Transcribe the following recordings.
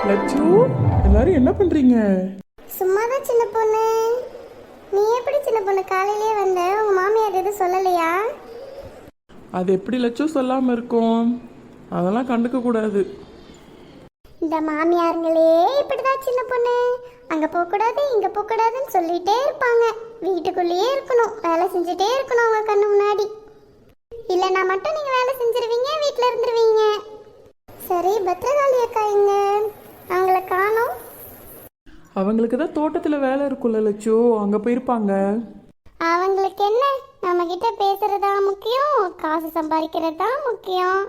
லட்சு, எல்லாரும் என்ன பண்றீங்க? சும்மாதான் சின்ன பொண்ணு. நீ எப்படி சின்ன பொண்ணு காலையிலே வந்த? உங்க மாமியார் எதுவும் சொல்லலையா? அது எப்படி லட்சு சொல்லாம இருக்கும்? அதெல்லாம் கண்டுக்க கூடாது. இந்த மாமியாருங்களே இப்படிதான் சின்ன பொண்ணு. அங்க போக கூடாது இங்க போக கூடாதுன்னு சொல்லிட்டே இருப்பாங்க. வீட்டுக்குள்ளேயே இருக்கணும், வேலை செஞ்சுட்டே இருக்கணும் அவங்க கண்ணு முன்னாடி. இல்லைன்னா மட்டும் நீங்க வேலை செஞ்சிருவீங்க, வீட்டுல இருந்துருவீங்க. சரி, பத்ரகாளி அக்கா எங்க? அவங்கள காணோம். அவங்களுக்கு தான் தோட்டத்துல வேலை இருக்குல்ல லட்சு, அங்க போயிருப்பாங்க. அவங்களுக்கு என்ன, நம்ம கிட்ட பேசுறதா முக்கியம், காசு சம்பாதிக்கிறது தான் முக்கியம்.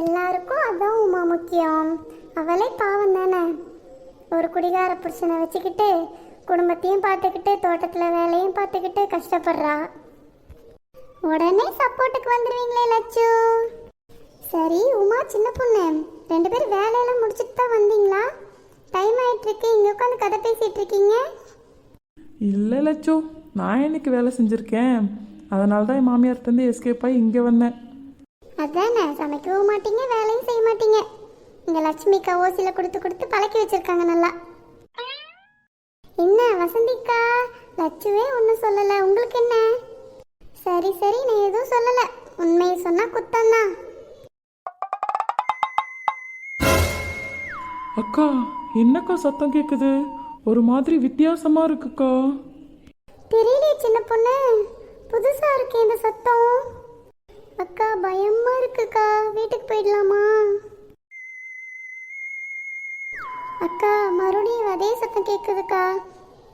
எல்லாருக்கும் அதான் உமா முக்கியம். அவளே பாவம் தானே, ஒரு குடிகார புருஷனை வச்சுக்கிட்டு குடும்பத்தையும் பார்த்துக்கிட்டு தோட்டத்தில் வேலையும் பார்த்துக்கிட்டு கஷ்டப்படுறா. உடனே சப்போர்ட்டுக்கு வந்துடுவீங்களே லட்சு. சரி உமா சின்ன பொண்ணு, 2 பேரும் வேலையெல்லாம் முடிச்சுட்டு தான் வந்தீங்களா? டைம் ஆயிட்டு இருக்கு, இங்கே உட்காந்து கதை பேசிட்டு இருக்கீங்க. இல்ல லட்சு, நான் இன்னைக்கு வேலை செஞ்சிருக்கேன். அதனால தான் என் மாமியார்ட்ட இருந்து எஸ்கேப் ஆகி இங்க வந்தேன். அதானே, சமைக்கவும் மாட்டீங்க வேலையும் செய்ய மாட்டீங்க. இங்க லட்சுமிக்கா ஓசில கொடுத்து கொடுத்து பழக்கி வச்சிருக்காங்க நல்லா. என்ன வசந்திக்கா, லட்சுவே ஒன்றும் சொல்லல, உங்களுக்கு என்ன? சரி சரி, நான் எதுவும் சொல்லல, உண்மையை சொன்னா குத்தம்தான். அக்கா, என்னக்கா சத்தம் கேக்குது? ஒரு மாதிரி வித்தியாசமா இருக்குக்கா. தெரியலையே சின்ன பொண்ணு, புதுசா இருக்கு இந்த சத்தம். அக்கா பயமா இருக்குக்கா, வீட்டுக்கு போயிடலாமா? அக்கா மறுபடியும் அதே சத்தம் கேக்குதுக்கா,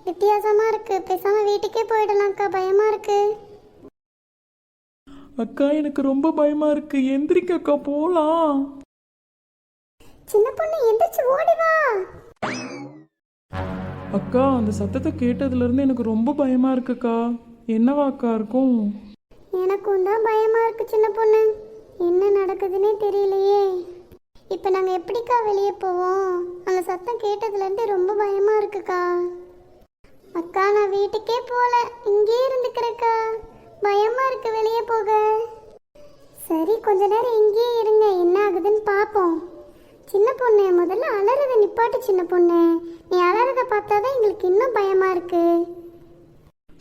வித்தியாசமா இருக்கு. பேசாம வீட்டுக்கே போயிடலாம்க்கா, பயமா இருக்கு. அக்கா எனக்கு ரொம்ப பயமா இருக்கு, எந்திரிக்கக்கா போலாம். சின்ன பொண்ணு எந்திரிச்சு ஓடி வா. அக்கா, அந்த சத்தத்தை கேட்டதுல இருந்து எனக்கு ரொம்ப பயமா இருக்குக்கா. என்னவா அக்கா இருக்கும்? எனக்கும் தான் பயமா இருக்கு சின்ன பொண்ணு, என்ன நடக்குதுன்னே தெரியலையே. இப்போ நாங்கள் எப்படிக்கா வெளியே போவோம்? அந்த சத்தம் கேட்டதுலேருந்து ரொம்ப பயமா இருக்குக்கா. அக்கா நான் வீட்டுக்கே போகல, இங்கே இருந்துக்கிறேக்கா, பயமா இருக்கு வெளியே போக. சரி கொஞ்ச நேரம் இங்கேயே இருங்க, என்ன ஆகுதுன்னு பார்ப்போம். சின்ன பொண்ணு முதல்ல அலறதை நிப்பாட்டு சின்ன பொண்ணு. நீ அலறதை பார்த்தாதான் எங்களுக்கு இன்னும் பயமா இருக்கு.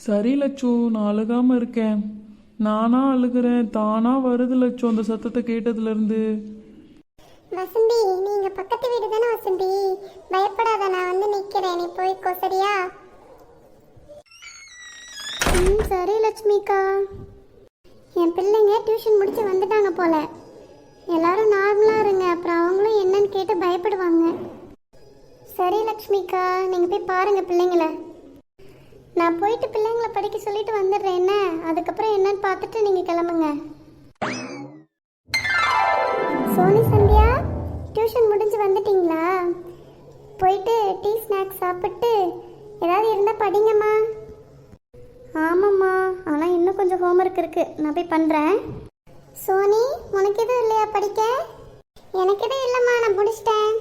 சரி லட்சு, நான் அழுகாம இருக்கேன். நானா அழுகிறேன், தானா வருது லட்சு அந்த சத்தத்தை கேட்டதுல இருந்து. வசந்தி, நீங்க பக்கத்து வீடு தானே வசந்தி? பயப்படாத, நான் வந்து நிக்கிறேன், நீ போய்க்கோ சரியா? சரி லட்சுமிக்கா. என் பிள்ளைங்க டியூஷன் முடிச்சு வந்துட்டாங்க போல. எல்லாரும் நார்மலா இருங்க, அப்புறம் அவங்களும் என்னன்னு கேட்டு பயப்படுவாங்க. சரி லட்சுமிக்கா, நீங்க போய் பாருங்க பிள்ளைங்கள. நான் போயிட்டு பிள்ளைங்கள படிக்க சொல்லிட்டு வந்துடுறேன் என்ன, அதுக்கப்புறம் என்னன்னு பார்த்துட்டு நீங்க கிளம்புங்க. சோனி சந்தியா, டியூஷன் முடிஞ்சு வந்துட்டீங்களா? போயிட்டு டீ ஸ்நாக்ஸ் சாப்பிட்டு ஏதாவது இருந்தால் படிங்கம்மா. ஆமாம்மா, ஆனால் இன்னும் கொஞ்சம் ஹோம்ஒர்க் இருக்கு, நான் போய் பண்ணுறேன். சோனி, உனக்கு எதுவும் இல்லையா படிக்க? எனக்கு எதுவும் இல்லைம்மா, நான் முடிச்சிட்டேன்.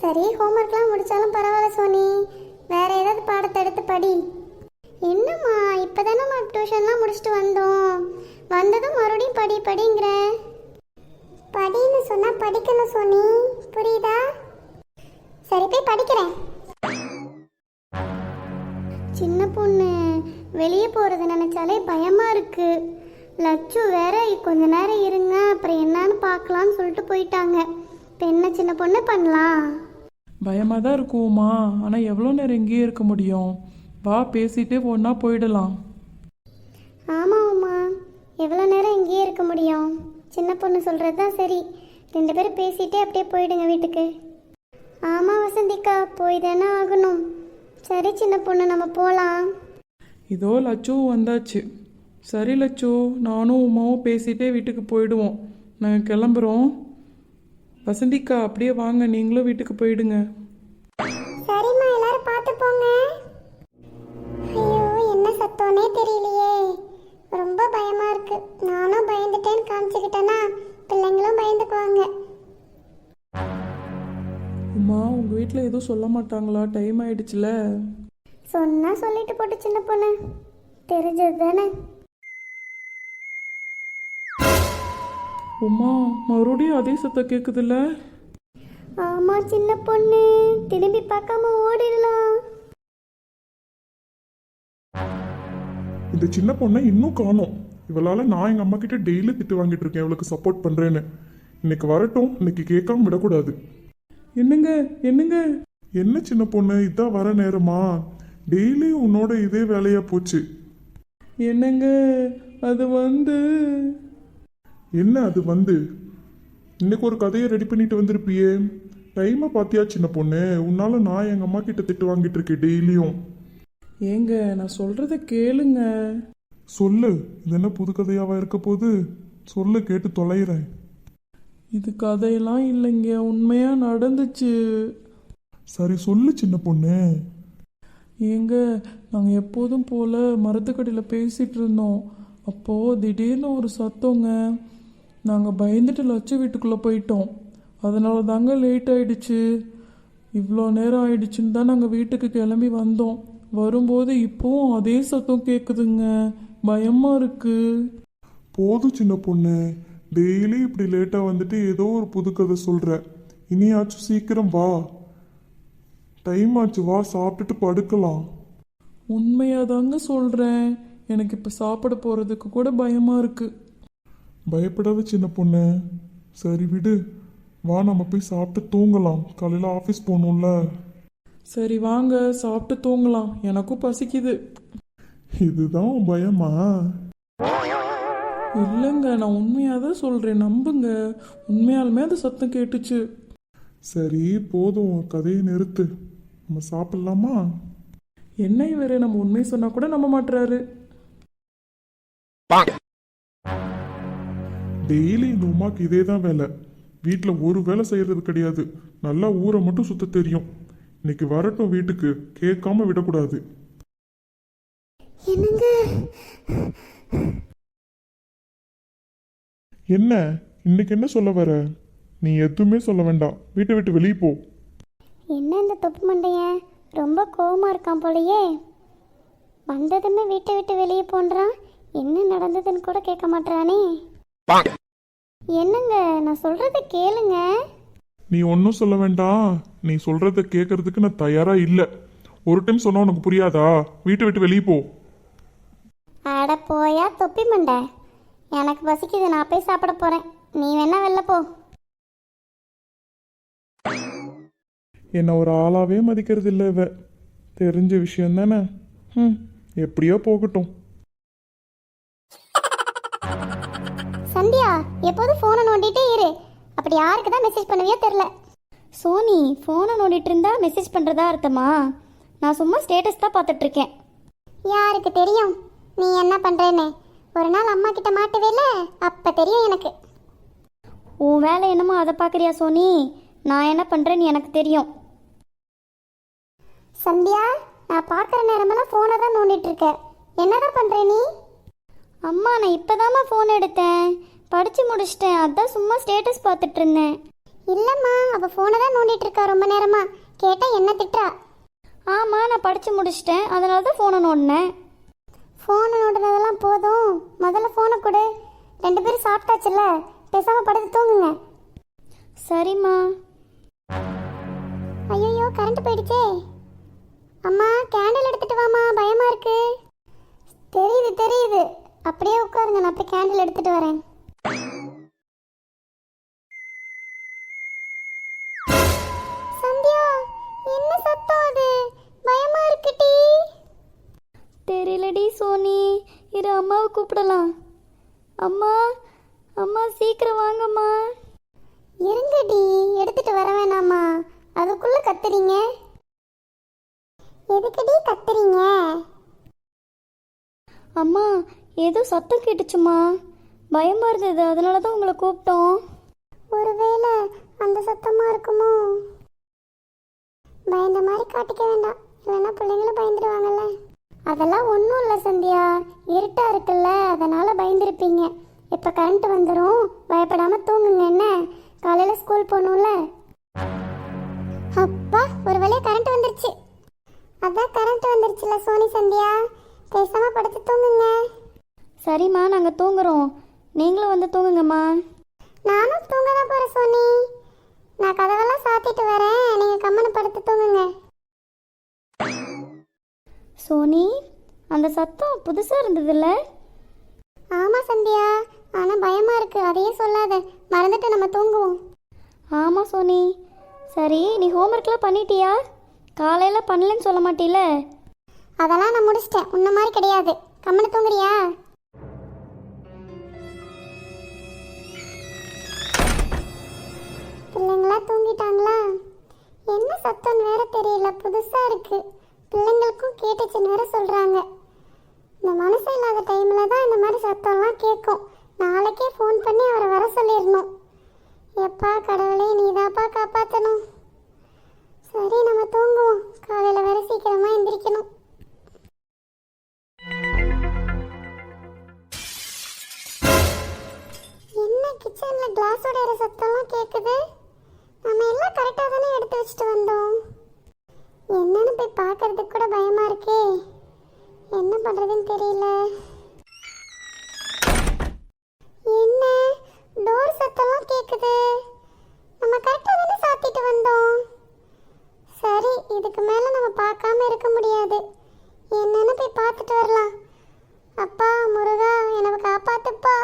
சரி, ஹோம்ஒர்க்லாம் முடித்தாலும் பரவாயில்ல சோனி, வேற ஏதாவது பாடத்தை எடுத்து படி. என்னம்மா இப்போ தானேம்மா டியூஷன்லாம் முடிச்சுட்டு வந்தோம், வந்ததும் மறுபடியும் படிங்கிற. படின்னு சொன்னால் படிக்கணும் சோனி, புரியுதா? சரி போய் படிக்கிறேன். சின்ன பொண்ணு வெளியே போகிறது நினச்சாலே பயமாக இருக்கு. லட்சு வேற கொஞ்ச நேரம் இருங்க அப்புறம் என்னன்னு பார்க்கலான்னு சொல்லிட்டு போயிட்டாங்க. இப்போ என்ன சின்ன பொண்ணு பண்ணலாம்? பயமா தான் இருக்குமா, ஆனா எவ்வளோ நேரம் இங்கேயே இருக்க முடியும்? வா, பேசிட்டே ஒன்னா போயிடலாம். ஆமாம்மா, எவ்வளோ நேரம் இங்கேயே இருக்க முடியும்? சின்ன பொண்ணு சொல்கிறது தான் சரி, 2 பேரும் பேசிகிட்டே அப்படியே போயிடுங்க வீட்டுக்கு. ஆமாம் வசந்திக்கா, போய் தானே ஆகணும். சரி சின்ன பொண்ணு, நம்ம போகலாம். இதோ லட்சு வந்தாச்சு. சரி லட்சு, நானும் உமாவும் பேசிட்டே வீட்டுக்கு போயிடுவோம். நாங்கள் கிளம்புறோம். வசந்திக்கா அப்படியே வாங்க, நீங்களும் வீட்டுக்கு போயிடுங்க. சரிம்மா, எல்லாரும் பார்த்து போங்க. ஐயோ, என்ன சத்தம்னே தெரியலையே, ரொம்ப பயமா இருக்கு. நானும் பயந்துட்டேன்னு காமிச்சுக்கிட்டேன்னா பிள்ளைங்களும் பயந்துக்குவாங்க. உமா, உங்கள் வீட்டில் எதுவும் சொல்ல மாட்டாங்களா? டைம் ஆயிடுச்சுல. சொன்னா சொல்லிட்டு போட்டு சின்ன பொண்ணு, தெரிஞ்சது தானே. உமா, மறுபடியும் அதே சத்தம் கேட்குதுல்ல? ஆமா சின்ன பொண்ணு, திரும்பி பார்க்காம ஓடிடலாம். இந்த சின்ன பொண்ணை இன்னும் காணோம். இவளால நான் எங்க அம்மா கிட்ட டெய்லி திட்டு வாங்கிட்டு இருக்கேன் இவளுக்கு சப்போர்ட் பண்றேன்னு. இன்னைக்கு வரட்டும், இன்னைக்கு கேட்காம விடக்கூடாது. என்னங்க என்னங்க என்ன சின்ன பொண்ணு, இதான் வர நேரமா? டெய்லி உன்னோட இதே வேலையா போச்சு. என்னங்க அது என்ன அது இன்னைக்கு ஒரு கதையை ரெடி பண்ணிட்டு வந்திருப்பியே. டைமை பார்த்தியா சின்ன பொண்ணு? உன்னால நான் எங்க அம்மா கிட்ட திட்டு வாங்கிட்டு இருக்கேன் டெய்லியும். ஏங்க நான் சொல்றத கேளுங்க. சொல்லு, இது என்ன புது கதையாவா இருக்க போது? சொல்லு, கேட்டு தொலைகிறேன். இது கதையெல்லாம் இல்லைங்க, உண்மையா நடந்துச்சு. சரி சொல்லு சின்ன பொண்ணு. ஏங்க நாங்கள் எப்போதும் போல் மரத்துக்கடியில் பேசிகிட்டு இருந்தோம். அப்போது திடீர்னு ஒரு சத்தங்க. நாங்கள் பயந்துட்டு லட்ச வீட்டுக்குள்ளே போயிட்டோம். அதனால தாங்க லேட் ஆயிடுச்சு. இவ்வளோ நேரம் ஆயிடுச்சுன்னு தான் நாங்கள் வீட்டுக்கு கிளம்பி வந்தோம். வரும்போது இப்போவும் அதே சத்தம் கேட்குதுங்க. பயமாக இருக்குது. போதும் சின்ன பொண்ணு, டெய்லி இப்படி லேட்டாக வந்துட்டு ஏதோ ஒரு புது கதை சொல்கிற. இனியாச்சும் சீக்கிரம் வா, டைம் ஆச்சு, வா சாப்பிட்டுட்டு படுக்கலாம். உண்மையாக தாங்க சொல்கிறேன். எனக்கு இப்போ சாப்பிட போகிறதுக்கு கூட பயமாக இருக்குது. பயப்படாத சின்ன பொண்ணு. சரி விடு, வா நம்ம போய் சாப்பிட்டு தூங்கலாம். காலையில் ஆஃபீஸ் போகணும்ல. சரி வாங்க சாப்பிட்டு தூங்கலாம், எனக்கும் பசிக்குது. இதுதான் உன் பயமா? இல்லைங்க நான் உண்மையாக தான் சொல்கிறேன், நம்புங்க. உண்மையாலுமே அது சத்தம் கேட்டுச்சு. சரி போதும், கதையை நிறுத்து, நம்ம சாப்பிட்லாமா? என்ன இவரு நம்ம உண்மை சொன்னால் கூட நம்ப மாட்டுறாரு. டெய்லி இந்த உமாக்கு இதே தான் வேலை. வீட்டில் ஒரு வேலை செய்யறது கிடையாது. நல்லா ஊரை மட்டும் சுத்த தெரியும். இன்னைக்கு வரட்டும் வீட்டுக்கு, கேட்காம விடக்கூடாது. என்னங்க என்ன இன்னைக்கு என்ன சொல்ல வர? நீ எதுவுமே சொல்ல வேண்டாம், வீட்டை விட்டு வெளியே போ. என்ன இந்த தொப்பு மண்டையன் ரொம்ப கோவமா இருக்கான் போலயே. வந்ததுமே வீட்டை விட்டு வெளியே போன்றான். என்ன நடந்ததுன்னு கூட கேட்க மாட்டானே. என்னங்க நான் சொல்றத கேளுங்க. நீ ஒன்றும் சொல்ல வேண்டாம். நீ சொல்றத கேட்கறதுக்கு நான் தயாரா இல்லை. ஒரு டைம் சொன்னா உனக்கு புரியாதா? வீட்டை விட்டு வெளியே போ. அட போயா தொப்பி மண்டை, எனக்கு பசிக்குது, நான் போய் சாப்பிட போறேன். நீ வேணா வெளில போ. என்னை ஒரு ஆளாவே மதிக்கிறது இல்லை இவ. தெரிஞ்ச விஷயம் தானே. எப்படியோ போகட்டும். சந்தியா எப்போதும் ஃபோனை நோண்டிட்டே இரு. அப்படி யாருக்கு தான் மெசேஜ் பண்ணுவியோ தெரில. சோனி ஃபோனை நோண்டிட்டு இருந்தா மெசேஜ் பண்ணுறதா அர்த்தமா? நான் சும்மா ஸ்டேட்டஸ் தான் பார்த்துட்டு இருக்கேன். யாருக்கு தெரியும் நீ என்ன பண்ணுறேன்னு? ஒரு நாள் அம்மா கிட்ட மாட்டுவேல, அப்போ தெரியும் எனக்கு. உன் வேலை என்னமோ அதை பார்க்குறியா சோனி? நான் என்ன பண்ணுறேன்னு எனக்கு தெரியும். சந்தியா நான் பார்க்குற நேரமெல்லாம் ஃபோனை தான் நோண்டிட்டு இருக்க. என்னதான் பண்ணுற நீ? அம்மா நான் இப்போதாம்மா ஃபோன் எடுத்தேன், படித்து முடிச்சிட்டேன், அதான் சும்மா ஸ்டேட்டஸ் பார்த்துட்டு இருந்தேன். இல்லைம்மா அவள் ஃபோனை தான் நோண்டிட்டு இருக்கா ரொம்ப நேரமா. கேட்டால் என்ன திட்டுறா? ஆமாம் நான் படித்து முடிச்சிட்டேன், அதனால தான் ஃபோனை நோண்டினேன். ஃபோனை நோண்டினதெல்லாம் போதும், முதல்ல ஃபோனை கொடு. 2 பேரும் சாப்பிட்டாச்சுல்ல, பேசாமல் படுத்து தூங்குங்க. சரிம்மா. ஐயோ கரண்ட் போயிடுச்சே. அம்மா கேண்டில் எடுத்துட்டு வாமா, பயமா இருக்கு. தெரியுது தெரியுது, அப்படியே உட்காருங்க, நான் போய் கேண்டில் எடுத்துட்டு வரேன். சந்தியா என்ன சத்தம் அது? பயமா இருக்குடி. தெரியலடி சோனி, இரு அம்மாவை கூப்பிடலாம். அம்மா அம்மா சீக்கிரம் வாங்கம்மா. இருங்கடி எடுத்துட்டு வர வேணாமா? அதுக்குள்ள கத்துறீங்க, எதுக்குடி கத்துறீங்க? அம்மா ஏதோ சத்தம் கேட்டுச்சுமா, பயமா இருந்தது, அதனால தான் உங்களை கூப்பிட்டோம். ஒருவேளை அந்த சத்தமா இருக்குமோ? பயந்த மாதிரி காட்டிக்க வேண்டாம், இல்லைன்னா பிள்ளைங்களும் பயந்துடுவாங்கல்ல. அதெல்லாம் ஒன்றும் இல்லை சந்தியா, இருட்டா இருக்குல்ல, அதனால பயந்துருப்பீங்க. இப்போ கரண்ட் வந்துடும், பயப்படாம தூங்குங்க. என்ன காலையில் ஸ்கூல் போகணும்ல. அப்பா ஒரு வழியா கரண்ட் வந்துருச்சு. அதான் கரண்ட் வந்துருச்சுல சோனி. சந்தியா பேசாம படுத்து தூங்குங்க. சரிம்மா நாங்கள் தூங்குறோம், நீங்களும் வந்து தூங்குங்கம்மா. நானும் தூங்க தான் போகிறேன் சோனி. நான் கதவெல்லாம் சாத்திட்டு வரேன், நீங்க கம்மனு படுத்து தூங்குங்க. சோனி, அந்த சத்தம் புதுசா இருந்ததுல்ல? ஆமா சந்தியா, ஆனா பயமா இருக்கு. அதையே சொல்லாத, மறந்துட்டு நம்ம தூங்குவோம். ஆமா சோனி. சரி, நீ ஹோம்ஒர்க்லாம் பண்ணிட்டியா? காலையில் பண்ணலன்னு சொல்ல மாட்டீல? அதெல்லாம் நான் முடிச்சிட்டேன், உன்ன மாதிரி கிடையாது. கம்மனு தூங்குறியா? பிள்ளைங்களா தூங்கிட்டாங்களா? என்ன சத்தம் வேற தெரியல, புதுசா இருக்கு. பிள்ளைங்களுக்கும் கேட்டுச்சுன்னு வேற சொல்றாங்க. இந்த மனசு இல்லாத டைம்ல தான் இந்த மாதிரி சத்தம்லாம் கேட்கும். நாளைக்கே ஃபோன் பண்ணி அவரை வர சொல்லிடணும். எப்பா கடவுளே, நீதாப்பா காப்பாற்றணும். சரி, நம்ம தூங்குவோம். காலையில் வேற சீக்கிரமா எந்திரிக்கணும். என்ன கிச்சன்ல கிளாஸ் உடையிற சத்தம்லாம் கேட்குது? நம்ம எல்லாம் கரெக்டாக தானே எடுத்து வச்சுட்டு வந்தோம். என்னன்னு போய் பார்க்கறதுக்கு கூட பயமா இருக்கே. என்ன பண்றதுன்னு தெரியல. என்ன டோர் சத்தம்லாம் கேட்குது? நம்ம கரெக்டாக தானே சாத்திட்டு வந்தோம். சரி, இதுக்கு மேலே நம்ம பார்க்காம இருக்க முடியாது. என்னன்னு போய் பார்த்துட்டு வரலாம். அப்பா முருகா, எனக்கு காப்பாத்துப்பா.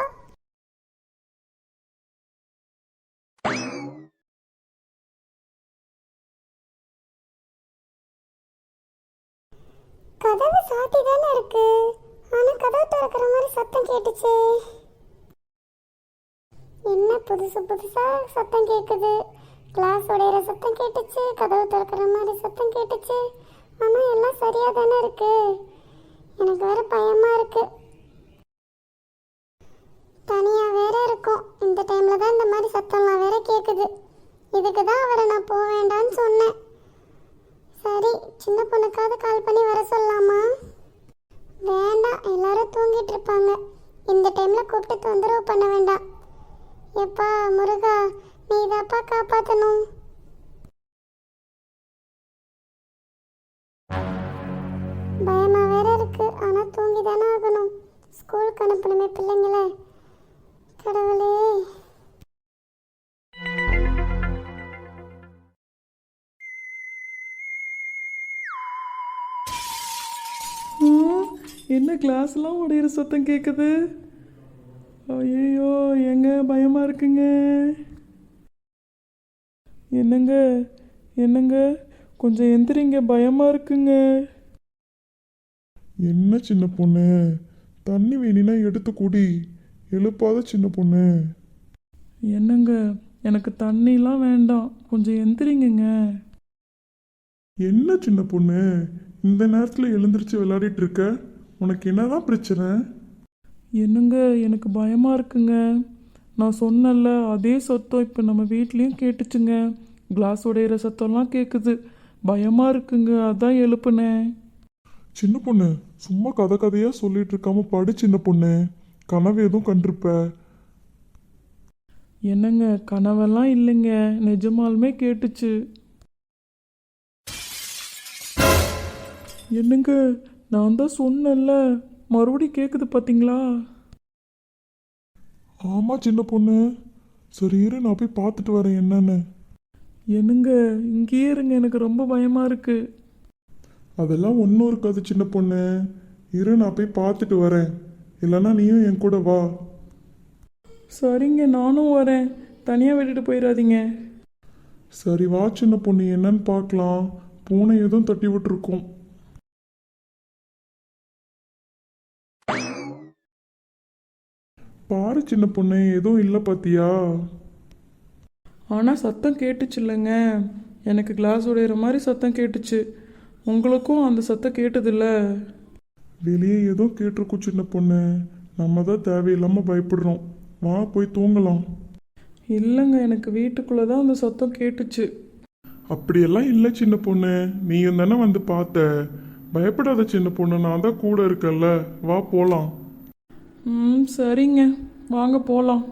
கதவு சாத்தி தானே இருக்கு, ஆனா கதவு திறக்கிற மாதிரி சத்தம் கேட்டுச்சு. என்ன புதுசு புதுசா சத்தம் கேட்குது? கிளாஸ் உடையிற சத்தம் கேட்டுச்சு, கதவு திறக்கிற மாதிரி சத்தம் கேட்டுச்சு. ஆனா எல்லாம் சரியா தானே இருக்கு. எனக்கு வேற பயமா இருக்கு. தனியா வேற இருக்கும். இந்த டைம்ல தான் இந்த மாதிரி சத்தம்லாம் வேற கேட்குது. இதுக்கு தான் அவரை நான் போக வேண்டாம்னு சொன்னேன். சரி, சின்ன பொண்ணுக்காவது கால் பண்ணி வர சொல்லலாமா? வேண்டாம், எல்லாரும் தூங்கிட்டு இருப்பாங்க. இந்த டைம்ல கூப்பிட்டு தொந்தரவு பண்ண வேண்டாம். எப்பா முருகா, நீ இதாப்பா காப்பாற்றணும். பயமா வேற இருக்கு, ஆனா தூங்கி தானே ஆகணும். ஸ்கூலுக்கு அனுப்பணுமே பிள்ளைங்கள. கடவுளே. என்ன கிளாஸ்லாம் உடையிற சத்தம் கேட்குது? ஐயோ, எங்க பயமா இருக்குங்க. என்னங்க என்னங்க, கொஞ்சம் எந்திரிங்க, பயமா இருக்குங்க. என்ன சின்ன பொண்ணு, தண்ணி வேணினா எடுத்து குடி. எழுப்பாத சின்ன பொண்ணு. என்னங்க, எனக்கு தண்ணிலாம் வேண்டாம், கொஞ்சம் எந்திரிங்கங்க. என்ன சின்ன பொண்ணு, இந்த நேரத்தில் எழுந்திரிச்சு விளையாடிட்டு இருக்க? உனக்கு என்னதான் பிரச்சனை? என்னங்க, எனக்கு பயமா இருக்குங்க. நான் சொன்னல, அதே சத்தம் இப்போ நம்ம வீட்லேயும் கேட்டுச்சுங்க. கிளாஸ் உடையிற சத்தம்லாம் கேட்குது. பயமா இருக்குங்க, அதான் எழுப்புனேன். சின்ன பொண்ணு, சும்மா கதை கதையா சொல்லிட்டு இருக்காம படு சின்ன பொண்ணு. கனவு எதுவும் கண்டிருப்ப. என்னங்க, கனவெல்லாம் இல்லைங்க, நிஜமாலுமே கேட்டுச்சு. என்னங்க, நான் தான் சொன்னேன்ல, மறுபடியும் கேட்குது பார்த்தீங்களா? ஆமா சின்ன பொண்ணு. சரி இரு, நான் போய் பார்த்துட்டு வரேன் என்னன்னு. என்னங்க, இங்கேயே இருங்க, எனக்கு ரொம்ப பயமா இருக்கு. அதெல்லாம் ஒன்றும் இருக்காது சின்ன பொண்ணு. இரு, நான் போய் பார்த்துட்டு வரேன். இல்லைன்னா நீயும் என் கூட வா. சரிங்க, நானும் வரேன். தனியாக விட்டுட்டு போயிடாதீங்க. சரி வா சின்ன பொண்ணு, என்னன்னு பார்க்கலாம். பூனை எதுவும் தட்டி விட்டுருக்கோம். பாரு சின்ன பொண்ணு, எதுவும் இல்லை பாத்தியா? ஆனால் சத்தம் கேட்டுச்சு இல்லைங்க, எனக்கு கிளாஸ் உடையிற மாதிரி சத்தம் கேட்டுச்சு. உங்களுக்கும் அந்த சத்தம் கேட்டதில்ல? வெளியே ஏதோ கேட்டிருக்கும் சின்ன பொண்ணு. நம்ம தான் தேவையில்லாமல் பயப்படுறோம். வா போய் தூங்கலாம். இல்லைங்க, எனக்கு வீட்டுக்குள்ளே தான் அந்த சத்தம் கேட்டுச்சு. அப்படியெல்லாம் இல்லை சின்ன பொண்ணு, நீயும் தானே வந்து பார்த்த. பயப்படாத சின்ன பொண்ணு, நான் தான் கூட இருக்கேன்ல. வா போகலாம். சரிங்க, வாங்க போகலாம்.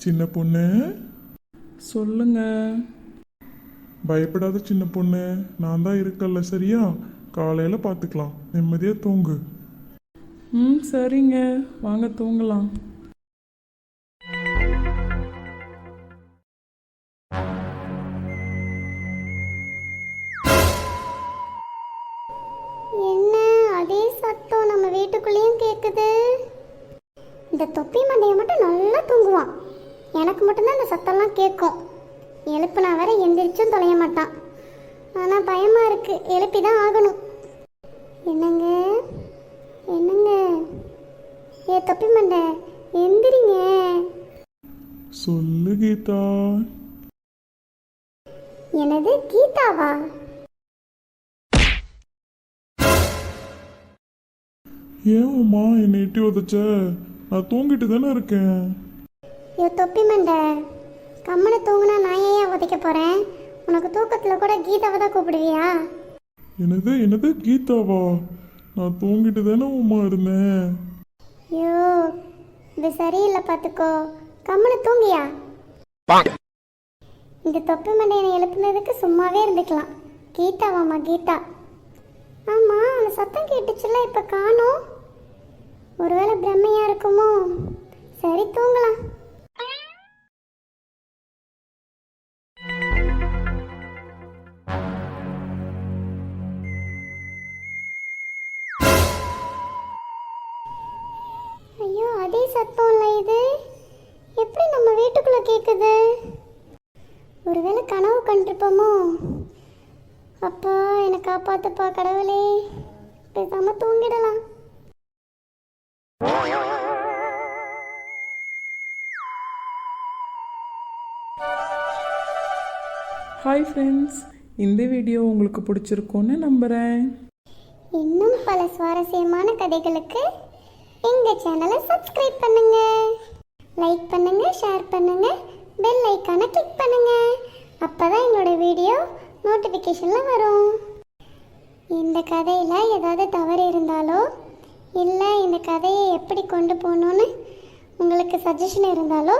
சின்ன பொண்ணு. சொல்லுங்க. பயப்படாத சின்ன பொண்ணு, நான் தான் இருக்கேன்ல. சரியா? காலையில் பார்த்துக்கலாம். நிம்மதியாக தூங்கு. ம் சரிங்க, வாங்க தூங்கலாம். என்ன அதே சத்தம் நம்ம வீட்டுக்குள்ளேயும் கேட்குது. இந்த தொப்பி மண்டையை மட்டும் நல்லா தூங்குவான். எனக்கு மட்டும்தான் இந்த சத்தம்லாம் கேட்கும். எழுப்புனா வேற எந்திரிச்சும் தொலைய மாட்டான். ஆனால் பயமாக இருக்குது, எழுப்பி தான் ஆகணும். என்னங்க என்னங்க, ஏ தொப்பி மண்டை எந்திரிங்க. சொல்லு கீதா. எனது கீதாவா? ஏன் உமா என்னை எட்டி உதச்ச? நான் தூங்கிட்டு தானே இருக்கேன். ஐயோ தொப்பி மண்டை, கம்மனை தூங்குனா நான் ஏன் உதைக்க போகிறேன்? உனக்கு தூக்கத்தில் கூட கீதாவை தான் கூப்பிடுவியா? என்னது என்னது கீதாவா? நான் தூங்கிட்டு தானே உமா இருந்தேன். ஐயோ இது சரியில்லை, பார்த்துக்கோ. கம்மனை தூங்கியா? இந்த தொப்பி மண்டையனை எழுப்புனதுக்கு சும்மாவே இருந்துக்கலாம். கீதாவாம்மா கீதா. ஆமாம், அந்த சத்தம் கேட்டுச்சுல, இப்போ காணோம். ஒருவேளை பிரம்மையா இருக்குமோ? சரி தூங்கலாம். ஐயோ அதே சத்தம் இல்லை இது. எப்படி நம்ம வீட்டுக்குள்ள கேட்குது? ஒருவேளை கனவு கண்டிருப்போமோ? அப்பா என்னை காப்பாத்துப்பா கடவுளே. பேசாம தூங்கிடலாம். ஹாய் ஃப்ரெண்ட்ஸ், இந்த வீடியோ உங்களுக்கு பிடிச்சிருக்கும்னு நம்புகிறேன். இன்னும் பல சுவாரஸ்யமான கதைகளுக்கு எங்கள் சேனலை சப்ஸ்கிரைப் பண்ணுங்க, லைக் பண்ணுங்க, ஷேர் பண்ணுங்க, பெல் ஐக்கானை கிளிக் பண்ணுங்க. அப்பதான் எங்களோட வீடியோ நோட்டிஃபிகேஷனில் வரும். இந்த கதையில் ஏதாவது தவறு இருந்தாலோ இல்லை இந்த கதையை எப்படி கொண்டு போகணுன்னு உங்களுக்கு சஜஷன் இருந்தாலோ